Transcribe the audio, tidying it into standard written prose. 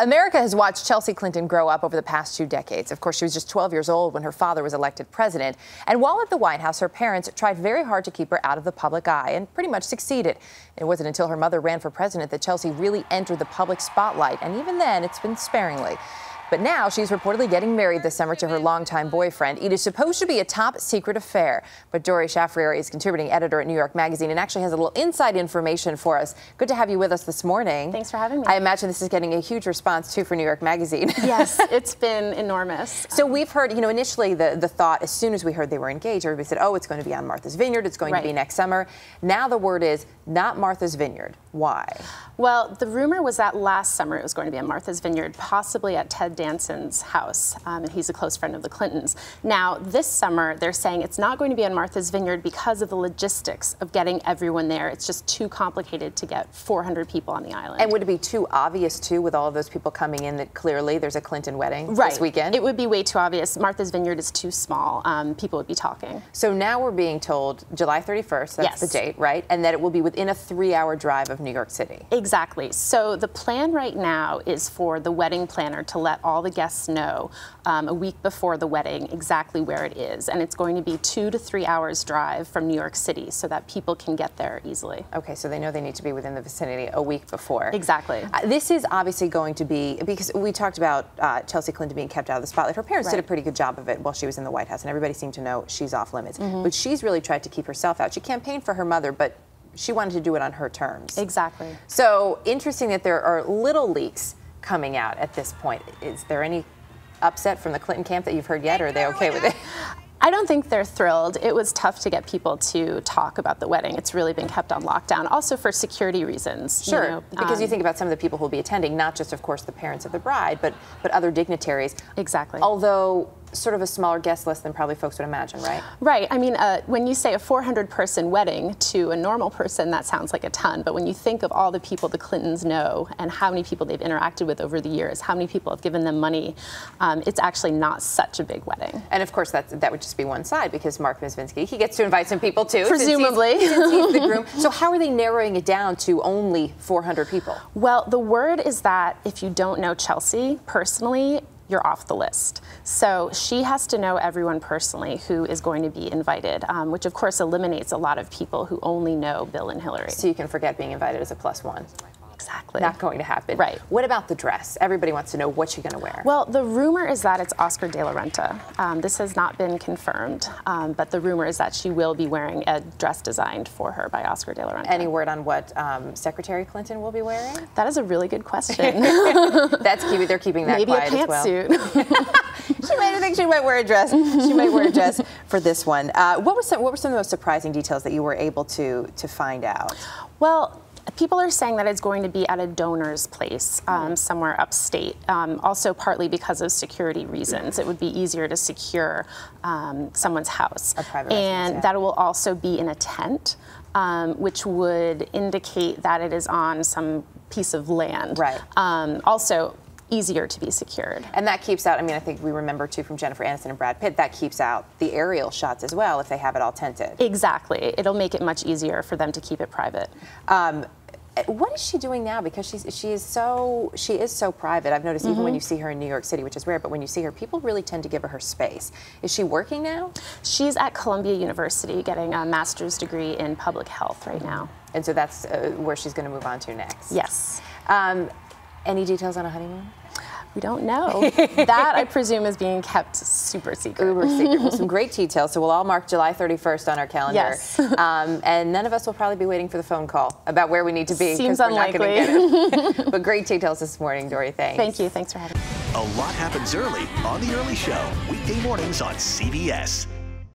America has watched Chelsea Clinton grow up over the past 2 decades. Of course, she was just 12 years old when her father was elected president. And while at the White House, her parents tried very hard to keep her out of the public eye and pretty much succeeded. It wasn't until her mother ran for president that Chelsea really entered the public spotlight. And even then, it's been sparingly. But now she's reportedly getting married this summer to her longtime boyfriend. It is supposed to be a top secret affair. But Doree Shafrir is contributing editor at New York Magazine and actually has a little inside information for us. Good to have you with us this morning. Thanks for having me. I imagine this is getting a huge response, too, for New York Magazine. Yes, it's been enormous. So we've heard, initially the thought, as soon as we heard they were engaged, everybody said, oh, it's going to be on Martha's Vineyard. It's going to be next summer. Now the word is not Martha's Vineyard. Why? Well, the rumor was that last summer it was going to be at Martha's Vineyard, possibly at Ted Danson's house, and he's a close friend of the Clintons. Now, this summer, they're saying it's not going to be on Martha's Vineyard because of the logistics of getting everyone there. It's just too complicated to get 400 people on the island. And would it be too obvious, too, with all of those people coming in, that clearly there's a Clinton wedding this weekend? It would be way too obvious. Martha's Vineyard is too small. People would be talking. So now we're being told July 31st, that's the date, right? And that it will be within a 3-hour drive of New York City. Exactly. So the plan right now is for the wedding planner to let all the guests know a week before the wedding exactly where it is. And it's going to be 2 to 3 hours drive from New York City so that people can get there easily. Okay, so they know they need to be within the vicinity a week before. Exactly. This is obviously going to be, because we talked about Chelsea Clinton being kept out of the spotlight. Her parents did a pretty good job of it while she was in the White House, and everybody seemed to know she's off limits. But she's really tried to keep herself out. She campaigned for her mother, but she wanted to do it on her terms. Exactly. So interesting that there are little leaks coming out at this point. Is there any upset from the Clinton camp that you've heard yet, or are they okay with it? I don't think they're thrilled. It was tough to get people to talk about the wedding. It's really been kept on lockdown, also for security reasons. Sure, because you think about some of the people who will be attending, not just, of course, the parents of the bride, but other dignitaries. Exactly. Although sort of a smaller guest list than probably folks would imagine, right? Right. I mean, when you say a 400-person wedding to a normal person, that sounds like a ton. But when you think of all the people the Clintons know and how many people they've interacted with over the years, how many people have given them money, it's actually not such a big wedding. And of course, that would just be one side, because Mark Mizvinsky, he gets to invite some people too. Presumably. Since he's the groom. So how are they narrowing it down to only 400 people? Well, the word is that if you don't know Chelsea personally, you're off the list. So she has to know everyone personally who is going to be invited, which of course eliminates a lot of people who only know Bill and Hillary. So you can forget being invited as a +1. Exactly. Not going to happen. Right. What about the dress? Everybody wants to know what she's going to wear. Well, the rumor is that it's Oscar de la Renta. This has not been confirmed, but the rumor is that she will be wearing a dress designed for her by Oscar de la Renta. Any word on what Secretary Clinton will be wearing? That is a really good question. They're keeping that Maybe quiet a as well. pantsuit. I think she might wear a dress. She might wear a dress for this one. What were some of the most surprising details that you were able to find out? Well, people are saying that it's going to be at a donor's place somewhere upstate, also partly because of security reasons. It would be easier to secure someone's house. A private residence, and that it will also be in a tent, which would indicate that it is on some piece of land. Right. Also, easier to be secured. And that keeps out, I think we remember too from Jennifer Aniston and Brad Pitt, that keeps out the aerial shots as well if they have it all tented. Exactly. It'll make it much easier for them to keep it private. What is she doing now? Because she is so private. I've noticed even when you see her in New York City, which is rare, but when you see her, people really tend to give her space. Is she working now? She's at Columbia University getting a master's degree in public health right now. And so that's where she's going to move on to next. Yes. Any details on a honeymoon? We don't know. That, I presume, is being kept super secret. Uber secret. Well, some great details. So we'll all mark July 31st on our calendar. Yes. And none of us will probably be waiting for the phone call about where we need to be. Seems unlikely. We're not going to get it. But great details this morning, Doree. Thanks. Thank you. Thanks for having me. A lot happens early on The Early Show, weekday mornings on CBS.